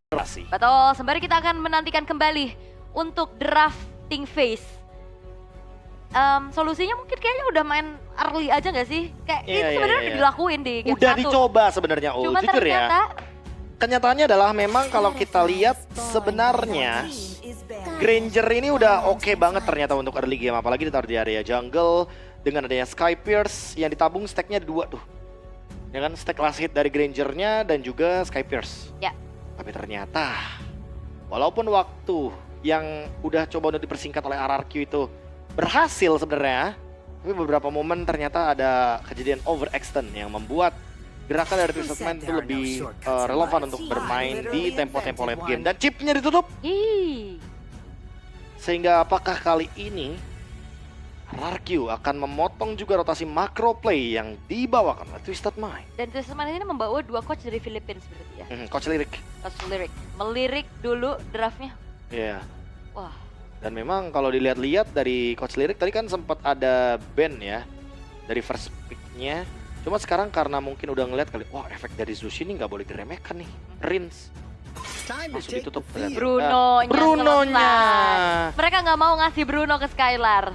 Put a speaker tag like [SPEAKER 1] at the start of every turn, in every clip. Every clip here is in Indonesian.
[SPEAKER 1] generasi.
[SPEAKER 2] Betul, sembari kita akan menantikan kembali untuk drafting phase. Solusinya mungkin kayaknya udah main early aja gak sih? Kayak itu sebenarnya udah dilakuin di game
[SPEAKER 1] Udah
[SPEAKER 2] 1.
[SPEAKER 1] dicoba sebenarnya,
[SPEAKER 2] Cuma
[SPEAKER 1] jujur
[SPEAKER 2] ternyata,
[SPEAKER 1] ya. Kenyataannya adalah memang kalau kita lihat sebenarnya Granger ini udah oke banget ternyata untuk early game. Apalagi ditaruh di area jungle dengan adanya Sky Pierce yang ditabung stacknya 2 tuh. Ya kan, stack last hit dari Grangernya dan juga Sky Pierce.
[SPEAKER 2] ya
[SPEAKER 1] Tapi ternyata walaupun waktu yang udah coba untuk dipersingkat oleh RRQ itu berhasil sebenarnya, tapi beberapa momen ternyata ada kejadian overextend yang membuat gerakan dari Twisted Mind itu lebih relevan untuk bermain di tempo-tempo late game. Dan chipnya ditutup. Sehingga apakah kali ini RRQ akan memotong juga rotasi macro play yang dibawakan oleh Twisted Mind.
[SPEAKER 2] dan Twisted Mind ini membawa 2 coach dari Philippines berarti ya.
[SPEAKER 1] Coach Lirik.
[SPEAKER 2] Coach Lirik, melirik dulu draftnya.
[SPEAKER 1] Iya.
[SPEAKER 2] Wah,
[SPEAKER 1] Dan memang kalau dilihat-lihat dari Coach Lirik tadi kan sempat ada ban ya dari first pick-nya. Cuma sekarang karena mungkin udah ngeliat kali, wah efek dari Zushi ini nggak boleh diremehkan nih. Rins langsung ditutup ternyata.
[SPEAKER 2] Brunonya. Mereka nggak mau ngasih Bruno ke Skylar.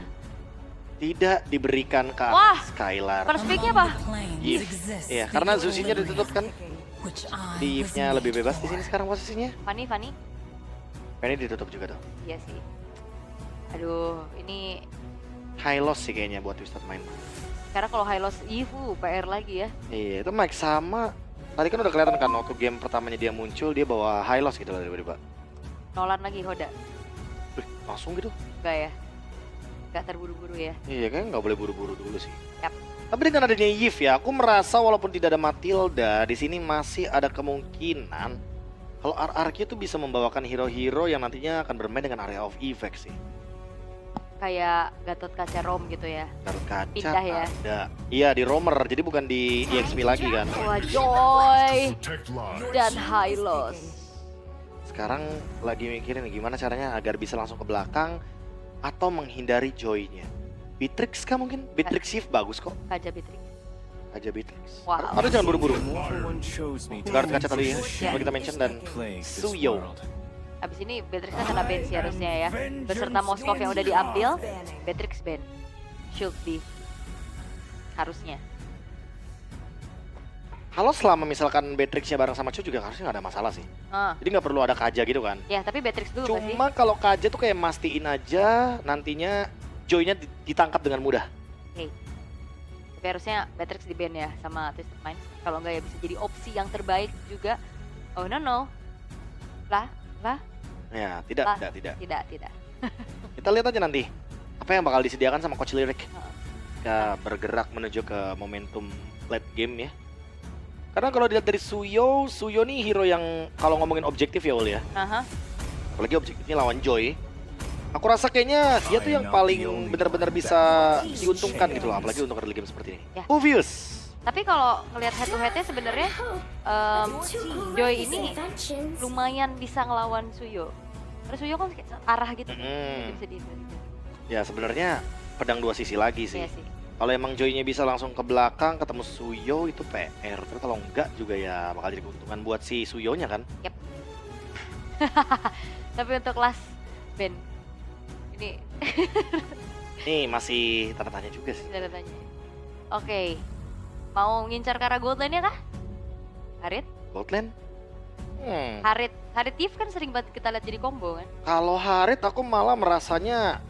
[SPEAKER 1] Tidak diberikan ke
[SPEAKER 2] Wah,
[SPEAKER 1] Skylar.
[SPEAKER 2] First pick-nya apa?
[SPEAKER 1] Yif. Iya, karena Zushi-nya ditutup kan. Di Yif-nya lebih bebas di sini sekarang posisinya.
[SPEAKER 2] Fanny.
[SPEAKER 1] Ini ditutup juga tuh.
[SPEAKER 2] Iya sih. Aduh, ini
[SPEAKER 1] High loss sih kayaknya buat Twisted Mind.
[SPEAKER 2] karena kalau high loss PR lagi ya.
[SPEAKER 1] Iya, itu Mike sama. Tadi kan udah kelihatan kan waktu game pertamanya dia muncul, dia bawa high loss gitu tiba-tiba.
[SPEAKER 2] Nolan lagi Hoda.
[SPEAKER 1] Wih, langsung gitu.
[SPEAKER 2] Enggak ya? Enggak terburu-buru ya.
[SPEAKER 1] Iya, kayaknya nggak boleh buru-buru dulu sih.
[SPEAKER 2] Yap.
[SPEAKER 1] Tapi dengan adanya Yif ya, aku merasa walaupun tidak ada Matilda, di sini masih ada kemungkinan kalau RRQ itu bisa membawakan hero-hero yang nantinya akan bermain dengan area of effect sih.
[SPEAKER 2] Kayak Gatot Kaca Rom gitu ya.
[SPEAKER 1] Gatot Kaca
[SPEAKER 2] Pindah ya.
[SPEAKER 1] ada. Iya, di Roamer, jadi bukan di EXP lagi kan.
[SPEAKER 2] Wah, Joy dan high loss.
[SPEAKER 1] Sekarang lagi mikirin gimana caranya agar bisa langsung ke belakang atau menghindari Joy-nya. Beatrix kah mungkin? Beatrix Shift bagus kok.
[SPEAKER 2] Kaja Beatrix.
[SPEAKER 1] Aja Beatrix.
[SPEAKER 2] Wow.
[SPEAKER 1] Harus jangan buru-buru.
[SPEAKER 3] Guard
[SPEAKER 1] Kaca tadi ya,
[SPEAKER 2] Ya.
[SPEAKER 1] kita mention dan Suyo.
[SPEAKER 2] Abis ini Beatrix kan kena ban sih harusnya ya. Beserta Moskov yang udah diambil, Beatrix ban. Should be. Harusnya.
[SPEAKER 1] Kalau selama misalkan Beatrixnya bareng sama Chu juga harusnya nggak ada masalah sih. Jadi nggak perlu ada Kaja gitu kan.
[SPEAKER 2] Ya, tapi Beatrix dulu pasti.
[SPEAKER 1] Cuma kalau Kaja tuh kayak mastiin aja nantinya Joy-nya ditangkap dengan mudah.
[SPEAKER 2] Tapi harusnya Beatrix di ban ya sama Twisted Mind. Kalau nggak ya bisa jadi opsi yang terbaik juga. Oh no. Lah.
[SPEAKER 1] Ya,
[SPEAKER 2] Lah.
[SPEAKER 1] tidak.
[SPEAKER 2] Tidak.
[SPEAKER 1] Kita lihat aja nanti apa yang bakal disediakan sama Coach Lirik.
[SPEAKER 2] Heeh.
[SPEAKER 1] Kita bergerak menuju ke momentum late game ya. Karena kalau dilihat dari Suyo nih hero yang kalau ngomongin objektif ya Ul ya.
[SPEAKER 2] Aha.
[SPEAKER 1] Apalagi objektifnya lawan Joy. Aku rasa kayaknya dia tuh yang paling benar-benar bisa diuntungkan gitu loh, apalagi untuk early game seperti ini.
[SPEAKER 2] Ya.
[SPEAKER 1] Obvious.
[SPEAKER 2] Tapi kalau ngelihat head to headnya sebenarnya Joy ini lumayan bisa ngelawan Suyo. Terus Suyo kan kayak arah gitu. Bisa di
[SPEAKER 1] Ya sebenarnya pedang dua sisi lagi sih.
[SPEAKER 2] Iya sih.
[SPEAKER 1] Kalau emang Joy-nya bisa langsung ke belakang ketemu Suyo itu PR. Tapi kalau enggak juga ya bakal jadi keuntungan buat si Suyo-nya kan.
[SPEAKER 2] Tapi untuk last ban ini
[SPEAKER 1] Nih masih tanda tanya juga sih.
[SPEAKER 2] saya tanya. Oke. Mau ngincar ke arah gold lane-nya kah? Harit?
[SPEAKER 1] Gold lane?
[SPEAKER 2] Harit Thief kan sering banget kita lihat jadi combo kan?
[SPEAKER 1] Kalau Harit aku malah merasanya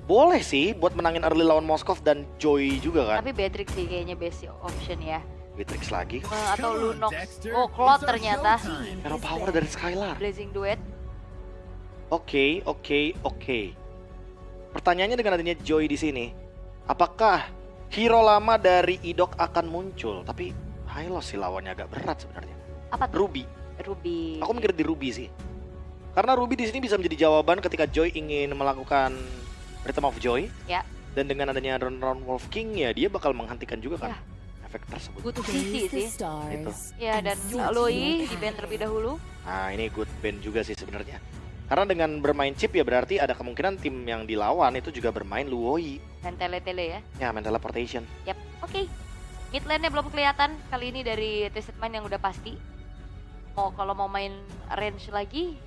[SPEAKER 1] boleh sih buat menangin early lawan Moskov dan Joy juga kan.
[SPEAKER 2] Tapi Beatrix sih kayaknya best option ya.
[SPEAKER 1] Beatrix lagi.
[SPEAKER 2] Atau Lunox. Oh, Claude ternyata.
[SPEAKER 1] Hero power dari Skylar.
[SPEAKER 2] Blazing Duet.
[SPEAKER 1] Oke. Pertanyaannya dengan adanya Joy di sini, apakah hero lama dari Idok akan muncul? Tapi Hylos sih lawannya agak berat sebenarnya.
[SPEAKER 2] Apa tuh?
[SPEAKER 1] Ruby.
[SPEAKER 2] Ruby.
[SPEAKER 1] Aku mikir di Ruby sih. Karena Ruby di sini bisa menjadi jawaban ketika Joy ingin melakukan Rhythm of Joy.
[SPEAKER 2] Ya.
[SPEAKER 1] Dan dengan adanya Round Wolf King ya dia bakal menghentikan juga kan
[SPEAKER 2] Ya.
[SPEAKER 1] efek tersebut.
[SPEAKER 2] Butuh visi sih.
[SPEAKER 1] Itu.
[SPEAKER 2] Ya, dan Lui di band terlebih dahulu.
[SPEAKER 1] Nah ini good band juga sih sebenarnya. Karena dengan bermain chip ya berarti ada kemungkinan tim yang dilawan itu juga bermain Luoi.
[SPEAKER 2] Dan tele-tele ya.
[SPEAKER 1] Ya main teleportation.
[SPEAKER 2] Yap, oke. Mid lane-nya belum kelihatan kali ini dari Twisted Mind yang udah pasti. kalau mau main range lagi,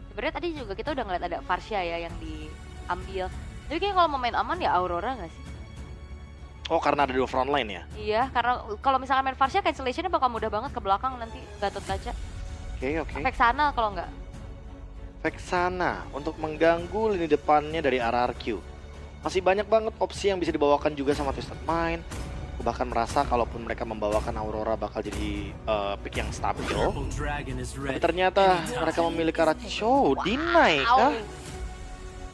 [SPEAKER 2] sebenarnya tadi juga kita udah ngeliat ada Varsha ya yang diambil. Tapi kayaknya kalau mau main aman ya Aurora nggak sih?
[SPEAKER 1] Oh, karena ada 2 frontline ya?
[SPEAKER 2] Iya, karena kalau misalkan main Varsha cancellationnya bakal mudah banget ke belakang nanti Gatot Kaca.
[SPEAKER 1] Oke.
[SPEAKER 2] Vexana kalau nggak.
[SPEAKER 1] Vexana untuk mengganggu lini depannya dari RRQ. Masih banyak banget opsi yang bisa dibawakan juga sama Twisted Mind. Aku bahkan merasa kalaupun mereka membawakan Aurora bakal jadi pick yang stabil.
[SPEAKER 3] Purple dragon is
[SPEAKER 1] Tapi
[SPEAKER 3] ready.
[SPEAKER 1] ternyata mereka memilih arah show. Deny kah?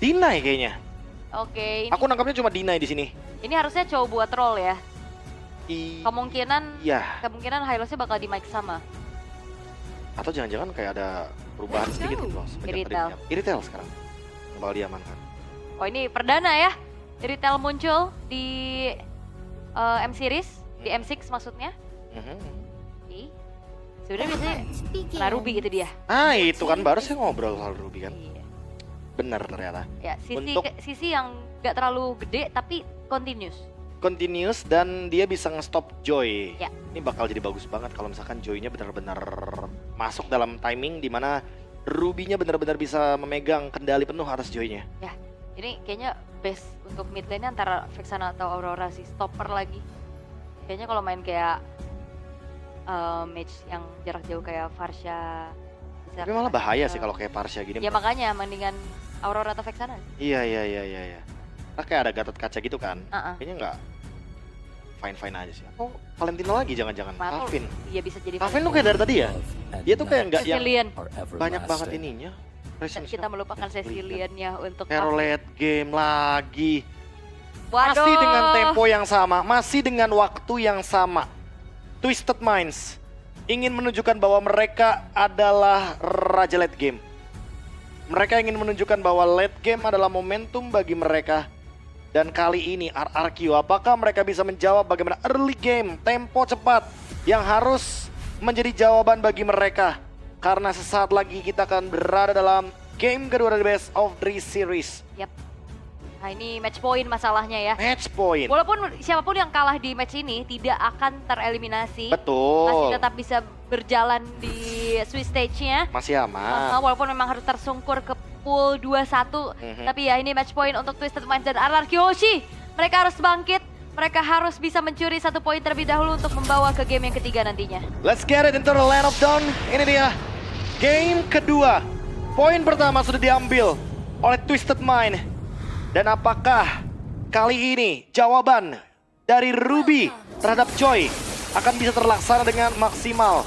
[SPEAKER 1] Deny kayaknya.
[SPEAKER 2] Oke,
[SPEAKER 1] Aku nangkapnya cuma deny di sini.
[SPEAKER 2] ini harusnya cowok buat troll ya. Kemungkinan
[SPEAKER 1] Iya.
[SPEAKER 2] Hylos-nya bakal di mic sama.
[SPEAKER 1] Atau jangan-jangan kayak ada perubahan sedikit gitu loh. semenjak
[SPEAKER 2] Iritel.
[SPEAKER 1] tadinya. Iritel sekarang. Yang bakal diamankan.
[SPEAKER 2] Oh ini perdana ya, Iritel muncul di M series, di M6 maksudnya.
[SPEAKER 1] Mhm.
[SPEAKER 2] Oke. Sebenarnya biasanya kena Ruby gitu dia.
[SPEAKER 1] Ah itu kan baru saya ngobrol soal Ruby kan.
[SPEAKER 2] Iya.
[SPEAKER 1] Bener ternyata.
[SPEAKER 2] Ya,
[SPEAKER 1] Untuk-
[SPEAKER 2] sisi yang gak terlalu gede tapi continuous.
[SPEAKER 1] Continuous dan dia bisa nge-stop Joy.
[SPEAKER 2] Ya.
[SPEAKER 1] Ini bakal jadi bagus banget kalau misalkan Joy-nya benar-benar masuk dalam timing di mana Ruby-nya benar-benar bisa memegang kendali penuh atas Joy-nya.
[SPEAKER 2] Ini kayaknya best untuk mid lane antara Vexana atau Aurora sih, stopper lagi. Kayaknya kalau main kayak match yang jarak jauh kayak Varsha. bisa
[SPEAKER 1] Tapi malah bahaya sih
[SPEAKER 2] ke-
[SPEAKER 1] kalau kayak Parsha gini.
[SPEAKER 2] Ya makanya mendingan Aurora atau Vexana.
[SPEAKER 1] Iya. Nah, kayak ada Gatot Kaca gitu kan.
[SPEAKER 2] Heeh.
[SPEAKER 1] Kayaknya nggak fine-fine aja sih. Oh, Valentino lagi jangan-jangan.
[SPEAKER 2] Matul.
[SPEAKER 1] Calvin.
[SPEAKER 2] Iya bisa jadi
[SPEAKER 1] Calvin tuh kayak dari tadi ya? Dia tuh kayak nggak yang
[SPEAKER 2] Cecilian.
[SPEAKER 1] banyak banget ininya.
[SPEAKER 2] Kita melupakan Cecilian-nya untuk
[SPEAKER 1] Hero late game lagi.
[SPEAKER 2] Waduh.
[SPEAKER 1] Masih dengan tempo yang sama, masih dengan waktu yang sama. Twisted Minds ingin menunjukkan bahwa mereka adalah raja late game. Mereka ingin menunjukkan bahwa late game adalah momentum bagi mereka. Dan kali ini RRQ, apakah mereka bisa menjawab bagaimana early game, tempo cepat yang harus menjadi jawaban bagi mereka. Karena sesaat lagi kita akan berada dalam game kedua dari Best of 3 Series.
[SPEAKER 2] Yap. Nah ini match point masalahnya ya.
[SPEAKER 1] Match point.
[SPEAKER 2] Walaupun siapapun yang kalah di match ini tidak akan tereliminasi. Masih
[SPEAKER 1] Betul.
[SPEAKER 2] tetap bisa berjalan di Swiss stage-nya.
[SPEAKER 1] Masih aman.
[SPEAKER 2] Walaupun memang harus tersungkur ke pool 2-1.
[SPEAKER 1] Mhm.
[SPEAKER 2] Tapi ya ini match point untuk Twisted Minds dan RRQ Hoshi. Mereka harus bangkit. Mereka harus bisa mencuri 1 poin terlebih dahulu untuk membawa ke game yang ketiga nantinya.
[SPEAKER 1] Let's get it into the land of dawn. Ini dia game kedua. Poin pertama sudah diambil oleh Twisted Mind. Dan apakah kali ini jawaban dari Ruby terhadap Joy akan bisa terlaksana dengan maksimal?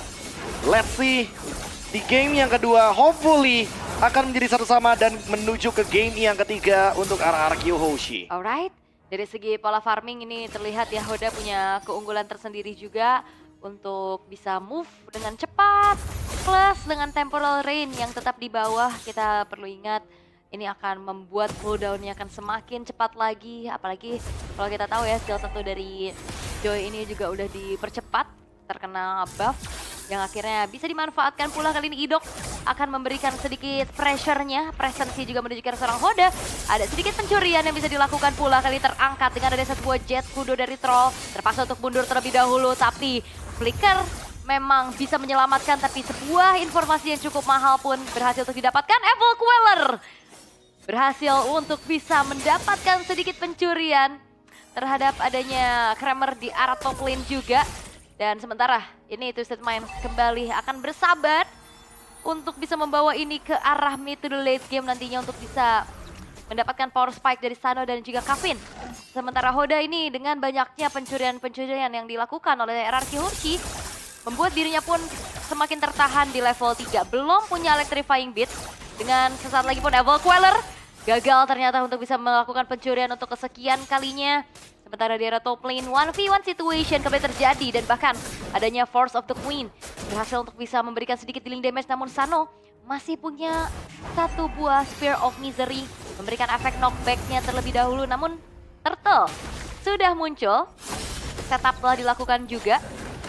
[SPEAKER 1] Let's see. Di game yang kedua hopefully akan menjadi satu sama dan menuju ke game yang ketiga untuk RRQ Hoshi.
[SPEAKER 2] Alright, dari segi pola farming ini terlihat ya Hoda punya keunggulan tersendiri juga untuk bisa move dengan cepat. Plus dengan temporal rain yang tetap di bawah, kita perlu ingat ini akan membuat cooldown-nya akan semakin cepat lagi. Apalagi kalau kita tahu ya skill 1 dari Joy ini juga udah dipercepat, terkena buff yang akhirnya bisa dimanfaatkan pula. Kali ini Idok akan memberikan sedikit pressure-nya, presensi juga menunjukkan seorang Hoda. Ada sedikit pencurian yang bisa dilakukan pula, kali terangkat dengan ada satu buah jet kudo dari Troll. Terpaksa untuk mundur terlebih dahulu, tapi Flicker memang bisa menyelamatkan, tapi sebuah informasi yang cukup mahal pun berhasil untuk didapatkan. Evil Queller berhasil untuk bisa mendapatkan sedikit pencurian terhadap adanya Kramer di arah top lane juga. Dan sementara ini Twisted Minds kembali akan bersabar untuk bisa membawa ini ke arah mid to the late game nantinya untuk bisa mendapatkan power spike dari Sano dan juga Kavin. Sementara Hoda ini dengan banyaknya pencurian-pencurian yang dilakukan oleh RRQ Hoshi membuat dirinya pun semakin tertahan di level 3. Belum punya electrifying beat. Dengan sesaat lagi pun Evil Queller gagal ternyata untuk bisa melakukan pencurian untuk kesekian kalinya. Sementara di area top lane 1v1 situation kembali terjadi dan bahkan adanya Force of the Queen berhasil untuk bisa memberikan sedikit dealing damage, namun Sano masih punya satu buah Spear of Misery memberikan efek knockback-nya terlebih dahulu. Namun Turtle sudah muncul, setup telah dilakukan juga.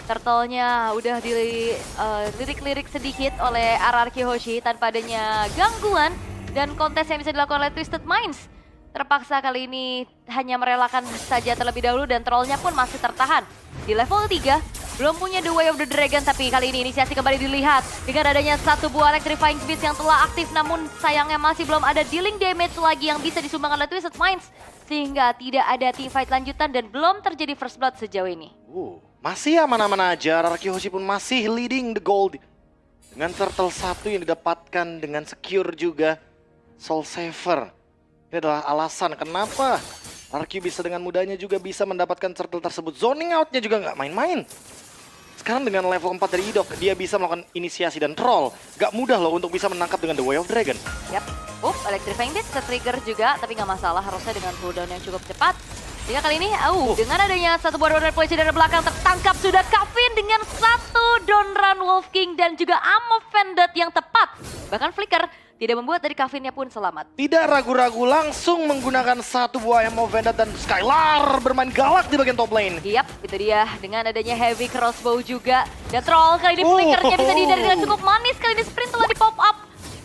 [SPEAKER 2] Turtle-nya udah dilirik-lirik sedikit oleh RRQ Hoshi tanpa adanya gangguan dan kontes yang bisa dilakukan oleh Twisted Minds. Terpaksa kali ini hanya merelakan saja terlebih dahulu dan trollnya pun masih tertahan di level 3 belum punya The Way of the Dragon, tapi kali ini inisiasi kembali dilihat dengan adanya satu buah Electrifying Beast yang telah aktif, namun sayangnya masih belum ada dealing damage lagi yang bisa disumbangkan oleh Twisted Minds, sehingga tidak ada teamfight lanjutan dan belum terjadi first blood sejauh ini.
[SPEAKER 1] Masih aman-aman aja, RRQ Hoshi pun masih leading the gold. Dengan turtle satu yang didapatkan dengan secure juga Soul Saver. Ini adalah alasan kenapa RRQ bisa dengan mudahnya juga bisa mendapatkan turtle tersebut. Zoning out-nya juga nggak main-main. Sekarang dengan level 4 dari Idok, dia bisa melakukan inisiasi dan troll. Gak mudah loh untuk bisa menangkap dengan The Way of Dragon.
[SPEAKER 2] Yap, Electrifying Beast ke-trigger juga, tapi nggak masalah, harusnya dengan cooldown yang cukup cepat. Sehingga kali ini, dengan adanya satu buah Donran Polisi dari belakang, tertangkap sudah Kavin dengan satu Donran Wolf King dan juga Arm of Vended yang tepat. Bahkan Flicker tidak membuat dari Kavinnya pun selamat.
[SPEAKER 1] Tidak ragu-ragu langsung menggunakan satu buah Arm of Vended dan Skylar bermain galak di bagian top lane.
[SPEAKER 2] Yap, itu dia. Dengan adanya heavy crossbow juga. Dan troll kali ini Flickernya bisa dihindari dengan cukup manis. Kali ini sprint telah di pop up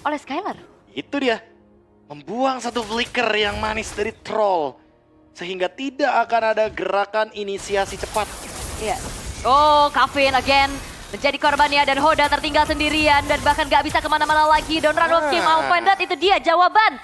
[SPEAKER 2] oleh Skylar.
[SPEAKER 1] Itu dia. Membuang satu flicker yang manis dari troll. Sehingga tidak akan ada gerakan inisiasi cepat.
[SPEAKER 2] Iya. Kavin again menjadi korbannya dan Hoda tertinggal sendirian dan bahkan gak bisa kemana-mana lagi. Donran Wolf King mau Vended, itu dia jawaban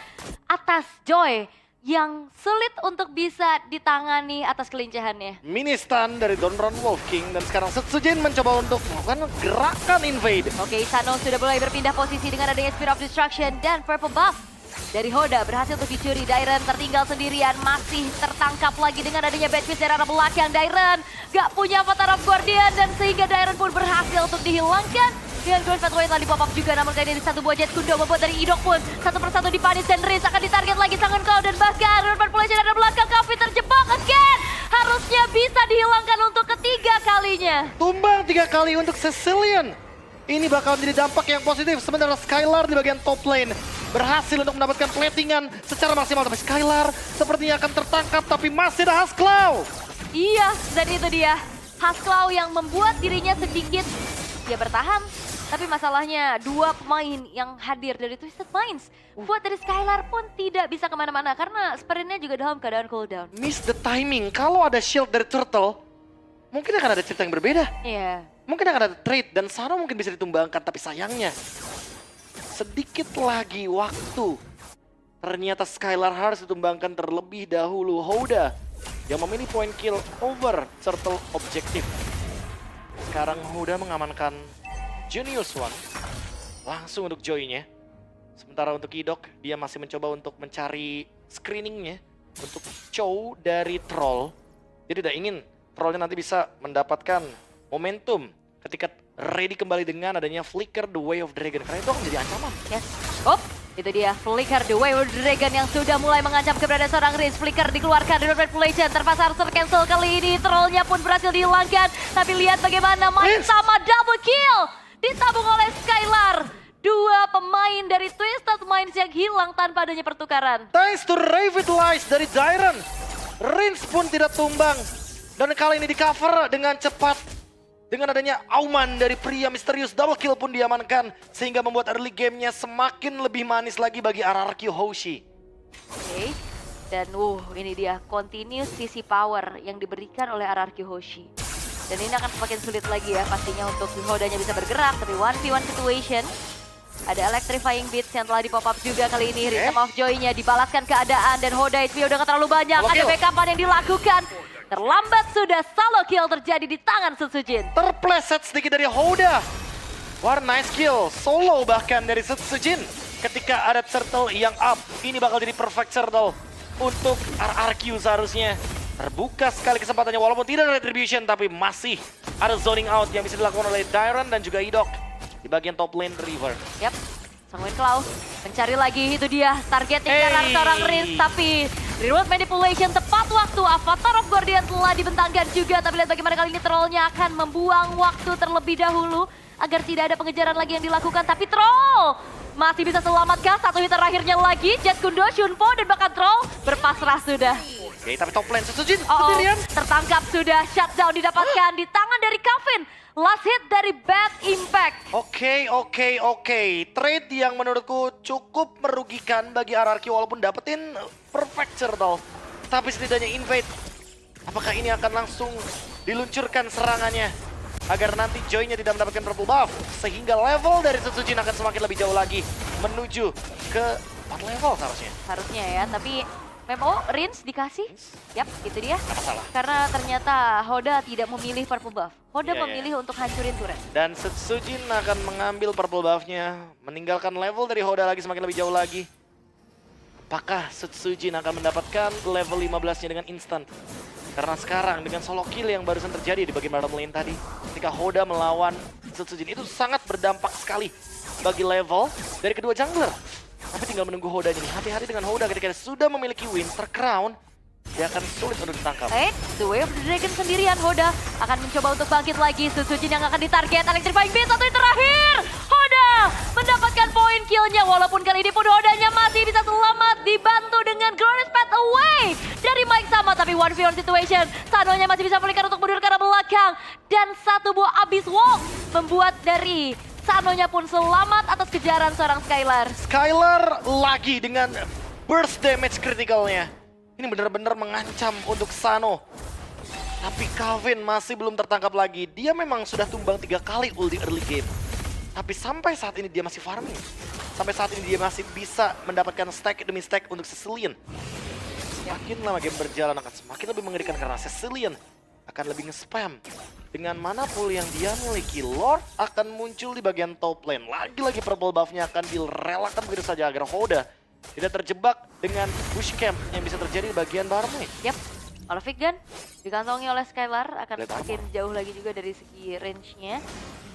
[SPEAKER 2] atas Joy yang sulit untuk bisa ditangani atas kelincahannya.
[SPEAKER 1] Mini stun dari Donran Wolf King dan sekarang Setsujin mencoba untuk melakukan gerakan invade.
[SPEAKER 2] Oke, Sano sudah mulai berpindah posisi dengan adanya Spear of Destruction dan Purple Buff dari Hoda berhasil untuk dicuri. Dairen tertinggal sendirian, masih tertangkap lagi dengan adanya Bad Fist dari arah belakang. Dairen gak punya Avatar of Guardian dan sehingga Dairen pun berhasil untuk dihilangkan. Dengan Grand Fatway telah di-pop up juga, namun kali ini satu buah Jet Kundo membuat dari Idok pun satu persatu dipanis dan Riz akan ditarget lagi Sangon Cloud dan bahkan Grand Fatway dari arah belakang. Kavin terjebak again. Harusnya bisa dihilangkan untuk ketiga kalinya.
[SPEAKER 1] Tumbang 3 kali untuk Cecilian. Ini bakal menjadi dampak yang positif. Sementara Skylar di bagian top lane berhasil untuk mendapatkan platingan secara maksimal. Tapi Skylar sepertinya akan tertangkap, tapi masih ada Haskell.
[SPEAKER 2] Iya, dan itu dia. Haskell yang membuat dirinya sedikit ya bertahan. Tapi masalahnya dua pemain yang hadir dari Twisted Minds buat dari Skylar pun tidak bisa kemana-mana karena sprintnya juga dalam keadaan cooldown.
[SPEAKER 1] Miss the timing. Kalau ada shield dari Turtle, mungkin akan ada cerita yang berbeda.
[SPEAKER 2] Iya.
[SPEAKER 1] Mungkin akan ada trade dan Sano mungkin bisa ditumbangkan, tapi sayangnya sedikit lagi waktu. Ternyata Skylar harus ditumbangkan terlebih dahulu. Hoda yang memilih point kill over Turtle objektif. Sekarang Hoda mengamankan Genius One langsung untuk Joy-nya. Sementara untuk Idok, dia masih mencoba untuk mencari screeningnya untuk Chow dari Troll. Dia tidak ingin Trollnya nanti bisa mendapatkan momentum ketika ready kembali dengan adanya Flicker The Way of Dragon. Karena itu akan menjadi ancaman.
[SPEAKER 2] Yes. Itu dia Flicker The Way of Dragon yang sudah mulai mengancam keberadaan seorang Riz. Flicker dikeluarkan dari manipulation, terpaksa harus tercancel kali ini. Trollnya pun berhasil dihilangkan. Tapi lihat bagaimana main sama double kill. Ditabung oleh Skylar. Dua pemain dari Twisted Minds yang hilang tanpa adanya pertukaran.
[SPEAKER 1] Thanks to Revitalize dari Dairen. Rins pun tidak tumbang. Dan kali ini di cover dengan cepat. Dengan adanya auman dari pria misterius, double kill pun diamankan. Sehingga membuat early gamenya semakin lebih manis lagi bagi RRQ Hoshi.
[SPEAKER 2] Oke. Dan ini dia continuous sisi power yang diberikan oleh RRQ Hoshi. Dan ini akan semakin sulit lagi ya pastinya untuk Hodanya bisa bergerak. Tapi 1v1 situation. Ada Electrifying Beats yang telah di-pop up juga kali ini. Rhythm of Joy-nya dibalaskan keadaan dan Hoda HP udah terlalu banyak. Ada backup-an yang dilakukan. Terlambat sudah solo kill terjadi di tangan Setsujin.
[SPEAKER 1] Terpleset sedikit dari Hoda. Wah, nice kill. Solo bahkan dari Setsujin. Ketika ada turtle yang up. Ini bakal jadi perfect turtle untuk RRQ seharusnya. Terbuka sekali kesempatannya walaupun tidak ada retribution. Tapi masih ada zoning out yang bisa dilakukan oleh Dairen dan juga Idok. Di bagian top lane River.
[SPEAKER 2] Yap, Sanguin Cloud mencari lagi, itu dia targetnya karena seorang Riz. Tapi Reroll Manipulation tepat waktu, Avatar of Guardian telah dibentangkan juga. Tapi lihat bagaimana kali ini Trollnya akan membuang waktu terlebih dahulu agar tidak ada pengejaran lagi yang dilakukan. Tapi Troll masih bisa selamatkah? Satu hit terakhirnya lagi, Jet Kundo, Shunpo dan bahkan Troll berpasrah sudah.
[SPEAKER 1] Oke, tapi top lane Setsujin sendirian.
[SPEAKER 2] Tertangkap sudah, shutdown didapatkan di tangan dari Kavin. Last hit dari Bad Impact.
[SPEAKER 1] Oke. Trade yang menurutku cukup merugikan bagi RRQ walaupun dapetin perfect turtle. Tapi setidaknya invade. Apakah ini akan langsung diluncurkan serangannya? agar nanti Joy-nya tidak mendapatkan purple buff. Sehingga level dari Setsujin akan semakin lebih jauh lagi menuju ke 4 level seharusnya.
[SPEAKER 2] Harusnya ya, tapi memang Rins dikasih. Yap, itu dia.
[SPEAKER 1] Gak masalah.
[SPEAKER 2] Karena ternyata Hoda tidak memilih purple buff. Hoda
[SPEAKER 1] Iya,
[SPEAKER 2] memilih untuk hancurin turret.
[SPEAKER 1] Dan Setsujin akan mengambil purple buff-nya, meninggalkan level dari Hoda lagi semakin lebih jauh lagi. Apakah Setsujin akan mendapatkan level 15-nya dengan instan? Karena sekarang dengan solo kill yang barusan terjadi di bagian bottom lane tadi, ketika Hoda melawan Setsujin itu sangat berdampak sekali bagi level dari kedua jungler. Tapi tinggal menunggu Hodanya nih. Hati-hati dengan Hoda ketika dia sudah memiliki Winter Crown, dia akan sulit untuk ditangkap.
[SPEAKER 2] The Way of the Dragon sendirian, Hoda akan mencoba untuk bangkit lagi. Setsujin yang akan ditarget, Electrifying Beast satu yang terakhir. Hoda mendapatkan poin killnya, walaupun kali ini pun Hodanya masih bisa selamat dibantu dengan Glorious Path Away dari Mike Sama. Tapi 1v1 situation, Sanonya masih bisa melingkar untuk mundur ke arah belakang. Dan satu buah Abyss Walk membuat dari Sanonya pun selamat atas kejaran seorang Skylar.
[SPEAKER 1] Skylar lagi dengan burst damage critical-nya. Ini benar-benar mengancam untuk Sano. Tapi Calvin masih belum tertangkap lagi. Dia memang sudah tumbang 3 kali ult di early game. Tapi sampai saat ini dia masih farming. Sampai saat ini dia masih bisa mendapatkan stack demi stack untuk Cecilion. Semakin lama game berjalan akan semakin lebih mengerikan karena Cecilion akan lebih nge-spam. Dengan mana pool yang dia miliki, Lord akan muncul di bagian top lane. Lagi-lagi purple buff-nya akan direlakan begitu saja agar Hoda tidak terjebak dengan bush camp yang bisa terjadi di bagian bottom lane.
[SPEAKER 2] Yap, Malphite Gun dikantongi oleh Skylar akan
[SPEAKER 1] Lihat
[SPEAKER 2] semakin jauh lagi juga dari segi range-nya.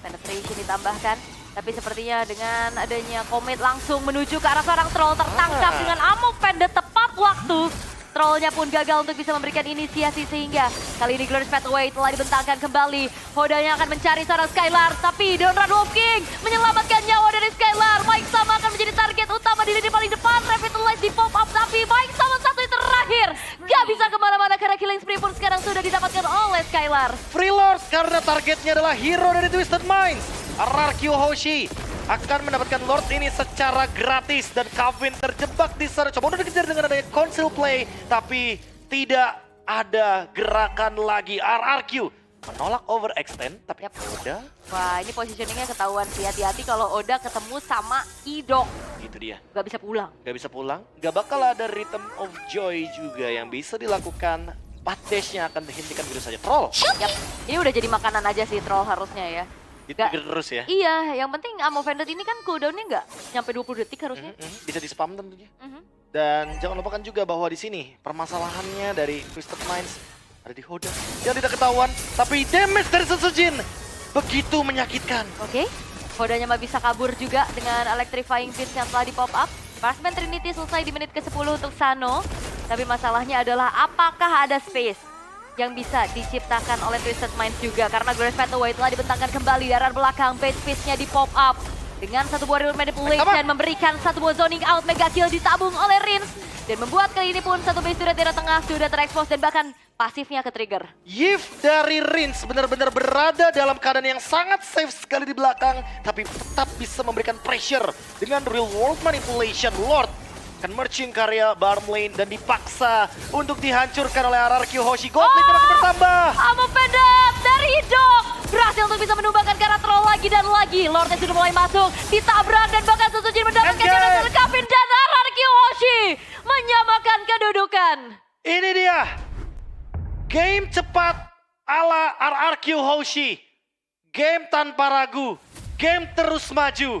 [SPEAKER 2] Penetration ditambahkan, tapi sepertinya dengan adanya Comet langsung menuju ke arah seorang troll tertangkap dengan ammo pendek tepat waktu. Trollnya pun gagal untuk bisa memberikan inisiasi sehingga kali ini Glorious Pathway telah dibentangkan kembali. Hodanya akan mencari seorang Skylar, tapi Donran Wolf King menyelamatkan nyawa dari Skylar. Mike Sama akan menjadi target utama di lini paling depan. Revitalize di pop up, tapi Mike Sama satu yang terakhir. Gak bisa kemana-mana karena killing spree pun sekarang sudah didapatkan oleh Skylar.
[SPEAKER 1] Free Lords karena targetnya adalah hero dari Twisted Minds. RRQ Hoshi akan mendapatkan Lord ini secara gratis dan Calvin terjebak di sana. Coba udah dikejar dengan adanya Council Play, tapi tidak ada gerakan lagi. RRQ menolak overextend, tapi Oda
[SPEAKER 2] Wah, ini positioningnya ketahuan sih. Hati-hati kalau Oda ketemu sama Idok.
[SPEAKER 1] itu dia.
[SPEAKER 2] Gak bisa pulang.
[SPEAKER 1] Gak bisa pulang, gak bakal ada Rhythm of Joy juga yang bisa dilakukan. 4 dash-nya akan dihentikan begitu saja. Troll,
[SPEAKER 2] Yap, ini udah jadi makanan aja sih troll harusnya ya.
[SPEAKER 1] ditrigger terus ya.
[SPEAKER 2] Iya, yang penting Ammo Vendor ini kan cooldown-nya nggak nyampe 20 detik harusnya.
[SPEAKER 1] Bisa di-spam tentunya.
[SPEAKER 2] Mhm.
[SPEAKER 1] Dan jangan lupakan juga bahwa di sini permasalahannya dari Twisted Minds ada di Hoda yang tidak ketahuan, tapi damage dari Setsujin begitu menyakitkan.
[SPEAKER 2] Oke, Hodanya mah bisa kabur juga dengan Electrifying Beast yang telah di pop up. Marksman Trinity selesai di menit ke-10 untuk Sano. Tapi masalahnya adalah apakah ada space yang bisa diciptakan oleh Twisted Minds juga. Karena Glorious Pathway telah dibentangkan kembali di arah belakang. Base Fist-nya di pop up. Dengan satu buah real manipulation memberikan satu buah zoning out. Mega kill ditabung oleh Rins. Dan membuat kali ini pun satu base turret di arah tengah sudah terekspos dan bahkan pasifnya ke-trigger.
[SPEAKER 1] Yif dari Rins benar-benar berada dalam keadaan yang sangat safe sekali di belakang, tapi tetap bisa memberikan pressure dengan real world manipulation. Lord akan merching karya bottom lane dan dipaksa untuk dihancurkan oleh RRQ Hoshi. Godlink makin bertambah.
[SPEAKER 2] Ammo pendek dari Idok berhasil untuk bisa menumbangkan ke arah troll lagi dan lagi. Lordnya sudah mulai masuk, ditabrak dan bahkan Setsujin mendapatkan
[SPEAKER 1] Engage.
[SPEAKER 2] dari Kevin dan RRQ Hoshi menyamakan kedudukan.
[SPEAKER 1] Ini dia game cepat ala RRQ Hoshi. Game tanpa ragu, game terus maju.